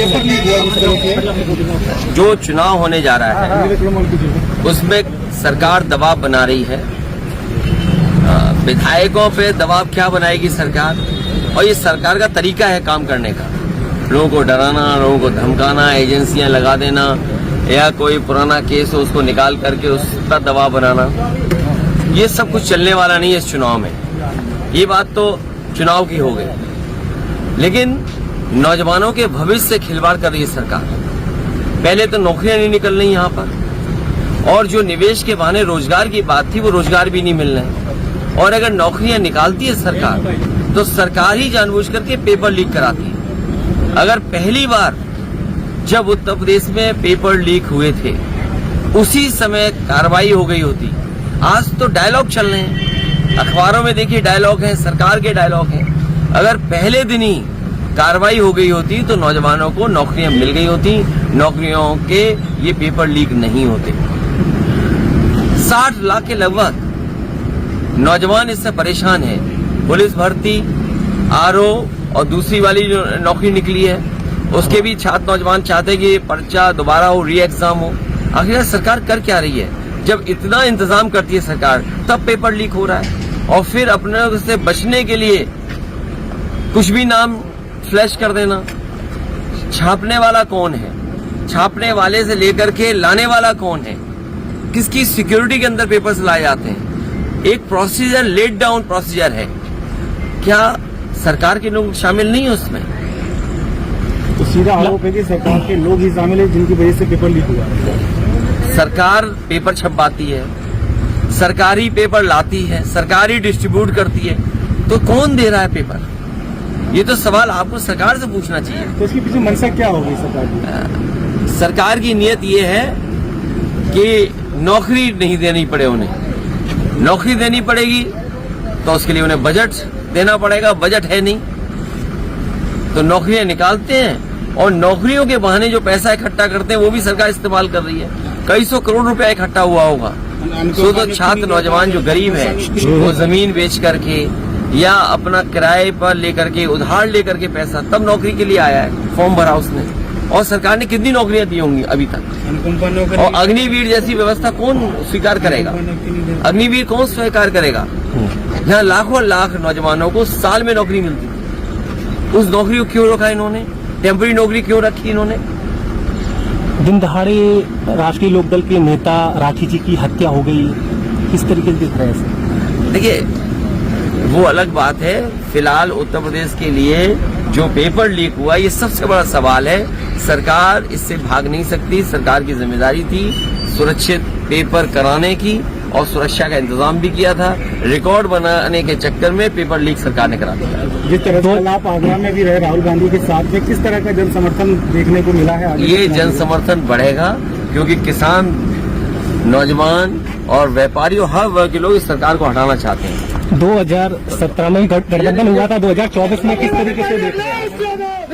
Paper leak हुआ जो चुनाव होने जा रहा है उसमें सरकार दबाव बना रही है। विधायकों पे दबाव क्या बनाएगी सरकार, और ये सरकार का तरीका है काम करने का। लोगों को डराना, लोगों को धमकाना, एजेंसियां लगा देना, या कोई पुराना केस हो उसको निकाल करके उस पर दबाव बनाना, ये सब कुछ चलने वाला नहीं है इस चुनाव में। ये बात तो चुनाव की हो गई, लेकिन नौजवानों के भविष्य से खिलवाड़ कर रही है सरकार। पहले तो नौकरियां नहीं निकल रही यहाँ पर, और जो निवेश के बहाने रोजगार की बात थी वो रोजगार भी नहीं मिल रहे। और अगर नौकरियां निकालती है सरकार तो सरकार ही जानबूझ करके पेपर लीक कराती है। अगर पहली बार जब उत्तर प्रदेश में पेपर लीक हुए थे उसी समय कार्रवाई हो गई होती। आज तो डायलॉग चल रहे हैं, अखबारों में देखिए डायलॉग हैं, सरकार के डायलॉग हैं। अगर पहले दिन ही कार्रवाई हो गई होती तो नौजवानों को नौकरियां मिल गई होती, नौकरियों के ये पेपर लीक नहीं होते। 60 लाख के लगभग नौजवान इससे परेशान है। पुलिस भर्ती, आरओ और दूसरी वाली जो नौकरी निकली है उसके भी छात्र नौजवान चाहते हैं कि ये पर्चा दोबारा हो, री एग्जाम हो। आखिर सरकार कर क्या रही है? जब इतना इंतजाम करती है सरकार तब पेपर लीक हो रहा है, और फिर अपने से बचने के लिए कुछ भी नाम फ्लैश कर देना। छापने वाला कौन है? छापने वाले से लेकर के लाने वाला कौन है? किसकी सिक्योरिटी के अंदर पेपर्स लाए जाते हैं? एक प्रोसीजर, लेट डाउन प्रोसीजर है। क्या सरकार के लोग शामिल नहीं है उसमें? तो सीधा आरोप है कि सरकार के लोग ही शामिल है जिनकी वजह से पेपर लीक हुआ। सरकार पेपर छपवाती है, सरकारी पेपर लाती है, सरकारी डिस्ट्रीब्यूट करती है, तो कौन दे रहा है पेपर? ये तो सवाल आपको सरकार से पूछना चाहिए। तो इसके पीछे मंशा क्या होगी सरकार की? सरकार की नीयत ये है कि नौकरी नहीं देनी पड़े उन्हें। नौकरी देनी पड़ेगी तो उसके लिए उन्हें बजट देना पड़ेगा, बजट है नहीं तो नौकरियां निकालते हैं, और नौकरियों के बहाने जो पैसा इकट्ठा करते हैं वो भी सरकार इस्तेमाल कर रही है। कई सौ करोड़ रुपया इकट्ठा हुआ होगा। तो छात्र नौजवान जो गरीब है वो जमीन बेच करके या अपना किराए पर लेकर के, उधार लेकर के पैसा तब नौकरी के लिए आया है, फॉर्म भरा उसने। और सरकार ने कितनी नौकरियां दी होंगी अभी तक? और अग्निवीर जैसी व्यवस्था कौन स्वीकार करेगा? अग्निवीर कौन स्वीकार करेगा? यहाँ लाखों लाख नौजवानों को साल में नौकरी मिलती थी, उस नौकरी को क्यों रखा इन्होंने? टेम्पररी नौकरी क्यों रखी इन्होंने? दिन दहाड़े राष्ट्रीय लोकदल के नेता राठी जी की हत्या हो गई, किस तरीके से दिख रहा है? देखिए, वो अलग बात है। फिलहाल उत्तर प्रदेश के लिए जो पेपर लीक हुआ ये सबसे बड़ा सवाल है। सरकार इससे भाग नहीं सकती। सरकार की जिम्मेदारी थी सुरक्षित पेपर कराने की, और सुरक्षा का इंतजाम भी किया था। रिकॉर्ड बनाने के चक्कर में पेपर लीक सरकार ने करा दिया। जिस तरह से आप आगरा में भी रहे राहुल गांधी के साथ में, किस तरह का जन समर्थन देखने को मिला है? ये जन समर्थन बढ़ेगा क्योंकि किसान, नौजवान और व्यापारी और हर वर्ग के लोग इस सरकार को हटाना चाहते हैं। 2017 में गठबंधन हुआ था, 2024 में किस तरीके से देख रहे हैं?